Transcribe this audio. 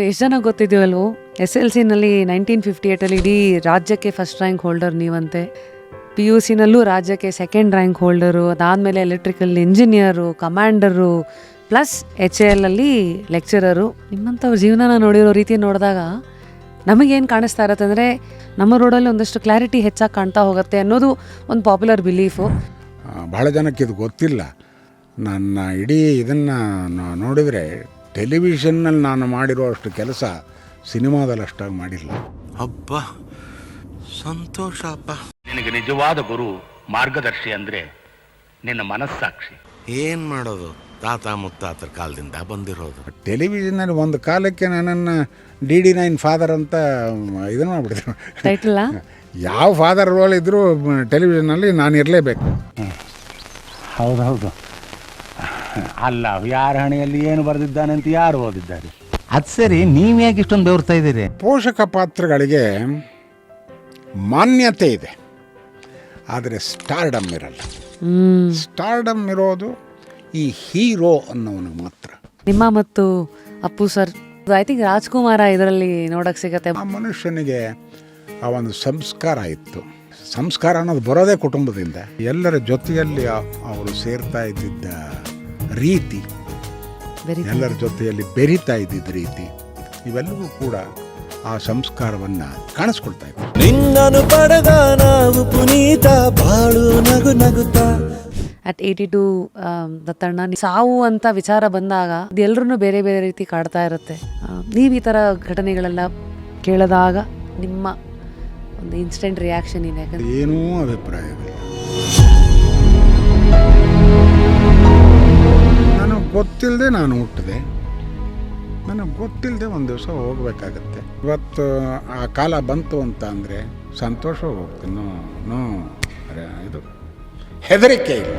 ಎಷ್ಟು ಜನ ಗೊತ್ತಿದ್ದೀವಲ್ವೋ SLC-ನಲ್ಲಿ 1958 ಇಡೀ ರಾಜ್ಯಕ್ಕೆ ಫಸ್ಟ್ ರ್ಯಾಂಕ್ ಹೋಲ್ಡರ್ ನೀವಂತೆ. PUC-ನಲ್ಲೂ ರಾಜ್ಯಕ್ಕೆ ಸೆಕೆಂಡ್ ರ್ಯಾಂಕ್ ಹೋಲ್ಡರು, ಅದಾದಮೇಲೆ electrical engineer, commander, plus HAL-ಅಲ್ಲಿ lecturer. ನಿಮ್ಮಂಥವ್ರ ಜೀವನನ ನೋಡಿರೋ ರೀತಿ ನೋಡಿದಾಗ ನಮಗೇನು ಕಾಣಿಸ್ತಾ ಇರತ್ತೆ ಅಂದರೆ ನಮ್ಮ ರೋಡಲ್ಲಿ ಒಂದಷ್ಟು ಕ್ಲಾರಿಟಿ ಹೆಚ್ಚಾಗಿ ಕಾಣ್ತಾ ಹೋಗುತ್ತೆ ಅನ್ನೋದು ಒಂದು ಪಾಪ್ಯುಲರ್ ಬಿಲೀಫು. ಭಾಳ ಜನಕ್ಕೆ ಇದು ಗೊತ್ತಿಲ್ಲ. ನನ್ನ ಇಡೀ ಇದನ್ನು ನೋಡಿದರೆ ಟೆಲಿವಿಷನ್ನಲ್ಲಿ ನಾನು ಮಾಡಿರೋ ಅಷ್ಟು ಕೆಲಸ ಸಿನಿಮಾದಲ್ಲಿ ಅಷ್ಟಾಗಿ ಮಾಡಿಲ್ಲ. ಅಬ್ಬ ಸಂತೋಷ ಅಪ್ಪ. ನಿನಗೆ ನಿಜವಾದ ಗುರು ಮಾರ್ಗದರ್ಶಿ ಅಂದರೆ ನಿನ್ನ ಮನಸ್ಸಾಕ್ಷಿ. ಏನು ಮಾಡೋದು, ತಾತ ಮುತ್ತಾತರ ಕಾಲದಿಂದ ಬಂದಿರೋದು. ಟೆಲಿವಿಷನ್ನಲ್ಲಿ ಒಂದು ಕಾಲಕ್ಕೆ ನನ್ನನ್ನು DD9 ಫಾದರ್ ಅಂತ ಇದನ್ನು ಮಾಡಿಬಿಟ್ಟಿದ್ರು. ಟೈಟಲ್ಲ ಯಾವ ಫಾದರ್ ರೋಲ್ ಇದ್ದರೂ ಟೆಲಿವಿಷನ್ನಲ್ಲಿ ನಾನು ಇರಲೇಬೇಕು. ಹೌದೌದು. ಅಲ್ಲ, ಯಾರ ಹಣೆಯಲ್ಲಿ ಏನು ಬರೆದಿದ್ದಾನೆ ಅಂತ ಯಾರು ಓದಿದ್ದಾರೆ? ಅದು ಸರಿ, ನೀವು ಯಾಕೆ ಇಷ್ಟೊಂದು ಬೆವರ್ತಾ ಇದ್ದೀರಿ? ಪೋಷಕ ಪಾತ್ರಗಳಿಗೆ ಮಾನ್ಯತೆ ಇದೆ, ಆದರೆ ಸ್ಟಾರ್ಡಮ್ ಇರಲ್ಲ. ಸ್ಟಾರ್ಡಮ್ ಇರೋದು ಈ ಹೀರೋ ಅನ್ನೋನು ಮಾತ್ರ. ನಿಮ್ಮ ಮತ್ತು Appu sir, I think Rajkumar ಇದರಲ್ಲಿ ನೋಡಕ್ಕೆ ಸಿಗತ್ತೆ. ಆ ಮನುಷ್ಯನಿಗೆ ಆ ಒಂದು ಸಂಸ್ಕಾರ ಇತ್ತು. ಸಂಸ್ಕಾರ ಅನ್ನೋದು ಬರೋದೇ ಕುಟುಂಬದಿಂದ. ಎಲ್ಲರ ಜೊತೆಯಲ್ಲಿ ಅವರು ಸೇರ್ತಾ ಇದ್ದಿದ್ದ ರೀತಿ, ಎಲ್ಲರ ಜೊತೆಯಲ್ಲಿ ಬೆರೀತಾ ಇದ್ದಿದ್ದ ರೀತಿ, ಇವೆಲ್ಲವೂ ಕೂಡ ಆ ಸಂಸ್ಕಾರವನ್ನು ಕಾಣಿಸ್ಕೊಳ್ತಾ ಇತ್ತು. ನಿನ್ನನು ಪಡೆದ ನಾವು ಪುನೀತ ಬಾಳು ನಗು ನಗುತ್ತಾ. ಅಟ್ 82 ದತ್ತಣ್ಣ, ಸಾವು ಅಂತ ವಿಚಾರ ಬಂದಾಗ ಅದೆಲ್ಲರೂ ಬೇರೆ ಬೇರೆ ರೀತಿ ಕಾಡ್ತಾ ಇರುತ್ತೆ. ನೀವು ಈ ಥರ ಘಟನೆಗಳೆಲ್ಲ ಕೇಳಿದಾಗ ನಿಮ್ಮ ಒಂದು ಇನ್ಸ್ಟೆಂಟ್ ರಿಯಾಕ್ಷನ್ ಇದೆ? ಯಾಕಂದ್ರೆ ಏನೂ ಅಭಿಪ್ರಾಯವಿಲ್ಲ. ನನಗೆ ಗೊತ್ತಿಲ್ಲದೆ ನಾನು ಹುಟ್ಟಿದೆ, ನನಗೆ ಗೊತ್ತಿಲ್ಲದೆ ಒಂದು ದಿವಸ ಹೋಗ್ಬೇಕಾಗತ್ತೆ. ಇವತ್ತು ಆ ಕಾಲ ಬಂತು ಅಂತ ಅಂದರೆ ಸಂತೋಷ ಹೋಗ್ತೀನಿ. ಇದು ಹೆದರಿಕೆ ಇಲ್ಲ.